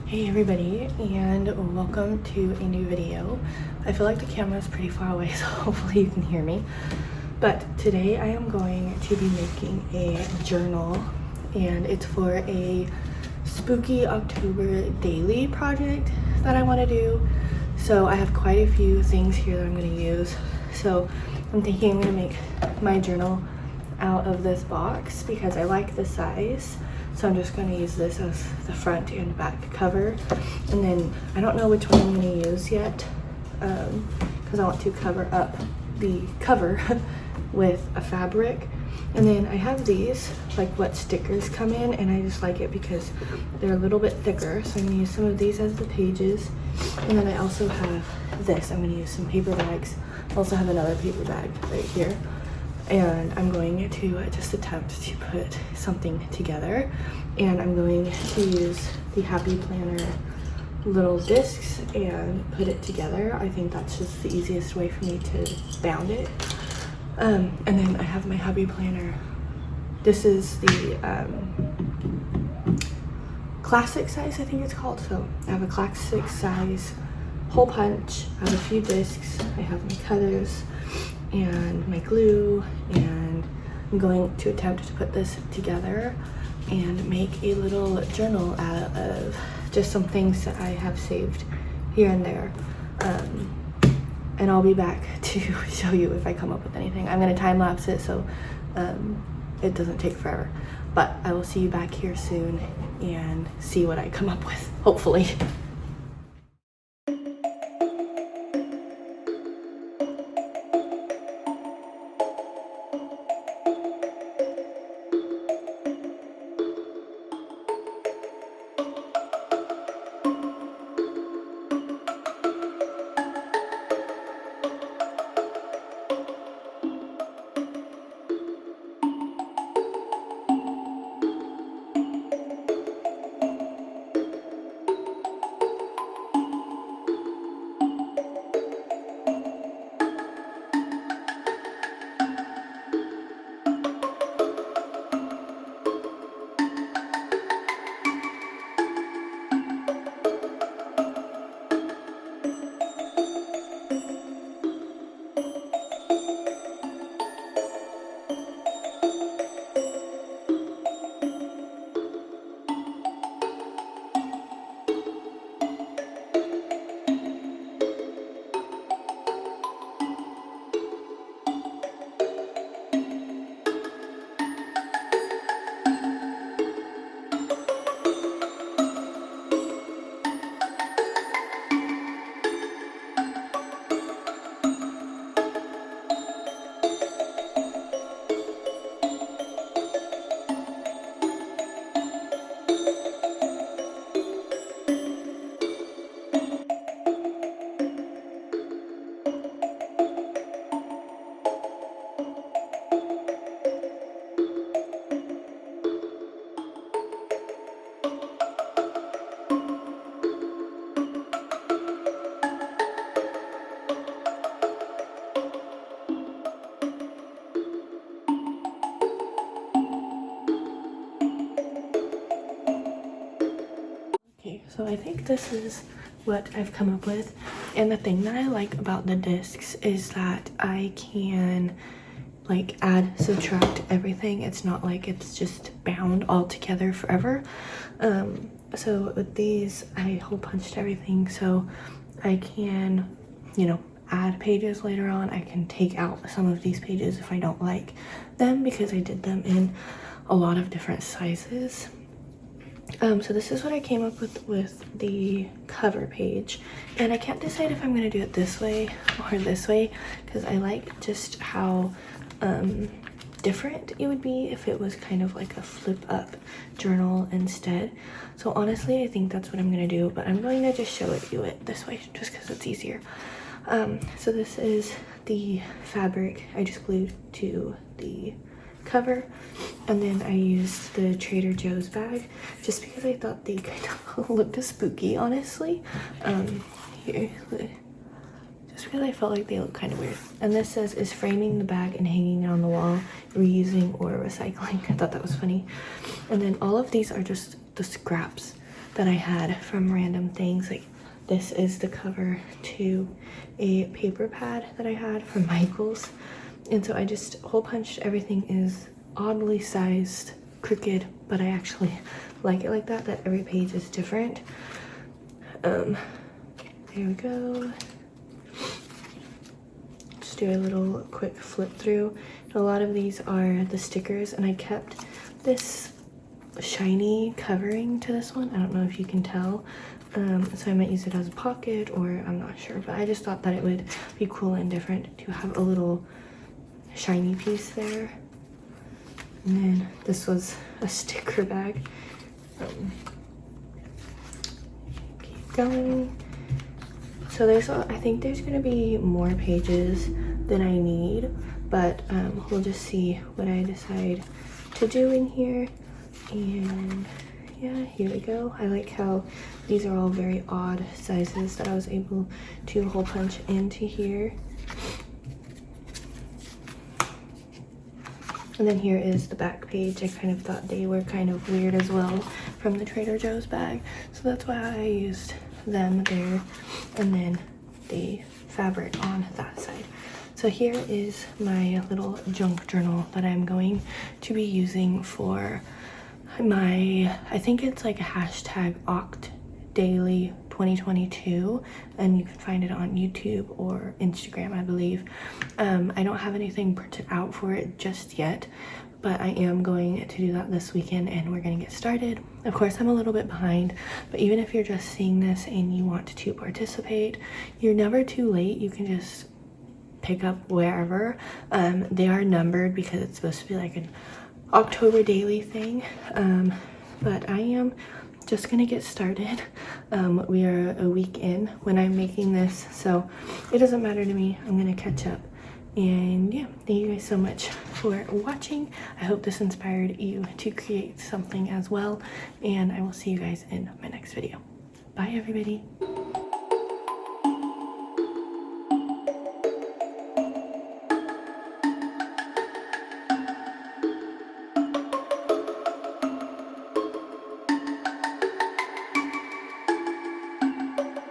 Hey everybody, and welcome to a new video. I feel like the camera is pretty far away, so hopefully you can hear me. But today I am going to be making a journal, and it's for a spooky October daily project that I want to do. So I have quite a few things here that I'm going to use. So I'm thinking I'm going to make my journal out of this box because I like the size. So I'm just going to use this as the front and back cover. And then I don't know which one I'm going to use yet because I want to cover up the cover with a fabric. And then I have these, like what stickers come in, and I just like it because they're a little bit thicker. So I'm going to use some of these as the pages. And then I also have this. I'm going to use some paper bags. I also have another paper bag right here. And I'm going to just attempt to put something together, and I'm going to use the Happy Planner little discs and put it together. I think that's just the easiest way for me to bound it. And then I have my Happy Planner. This is the classic size, I think it's called. So I have a classic size hole punch. I have a few discs. I have my cutters and my glue, and I'm going to attempt to put this together and make a little journal out of just some things that I have saved here and there. And I'll be back to show you if I come up with anything. I'm going to time lapse it so it doesn't take forever, but I will see you back here soon and see what I come up with, hopefully. So I think this is what I've come up with, and the thing that I like about the discs is that I can like add, subtract everything. It's not like it's just bound all together forever. So with these I hole punched everything so I can, you know, add pages later on. I can take out some of these pages if I don't like them because I did them in a lot of different sizes. So this is what I came up with the cover page, and I can't decide if I'm going to do it this way or this way because I like just how different it would be if it was kind of like a flip up journal instead. So honestly I think that's what I'm going to do, but I'm going to just show you it this way just because it's easier. So this is the fabric I just glued to the cover, and then I used the Trader Joe's bag just because I thought they kind of looked spooky, honestly. Here, just because I felt like they look kind of weird. And this says, is framing the bag and hanging it on the wall, reusing or recycling. I thought that was funny. And then all of these are just the scraps that I had from random things. Like this is the cover to a paper pad that I had from Michaels. And so I just hole punched. Everything is oddly sized, crooked, but I actually like it like that, that every page is different. There we go. Just do a little quick flip through. A lot of these are the stickers, and I kept this shiny covering to this one. I don't know if you can tell. So I might use it as a pocket, or I'm not sure, but I just thought that it would be cool and different to have a little shiny piece there. And then this was a sticker bag. Keep going. So there's, I think there's gonna be more pages than I need, but we'll just see what I decide to do in here. And yeah, here we go. I like how these are all very odd sizes that I was able to hole punch into here. And then here is the back page. I kind of thought they were kind of weird as well from the Trader Joe's bag, so that's why I used them there. And then the fabric on that side. So here is my little junk journal that I'm going to be using for my, I think it's like a hashtag Oct Daily 2022, and you can find it on YouTube or Instagram, I believe. I don't have anything printed out for it just yet, but I am going to do that this weekend, and we're gonna get started. Of course, I'm a little bit behind, but even if you're just seeing this and you want to participate, you're never too late. You can just pick up wherever. They are numbered because it's supposed to be like an October daily thing, but I am just gonna get started. We are a week in when I'm making this, so it doesn't matter to me. I'm gonna catch up. And yeah, thank you guys so much for watching. I hope this inspired you to create something as well, and I will see you guys in my next video. Bye everybody.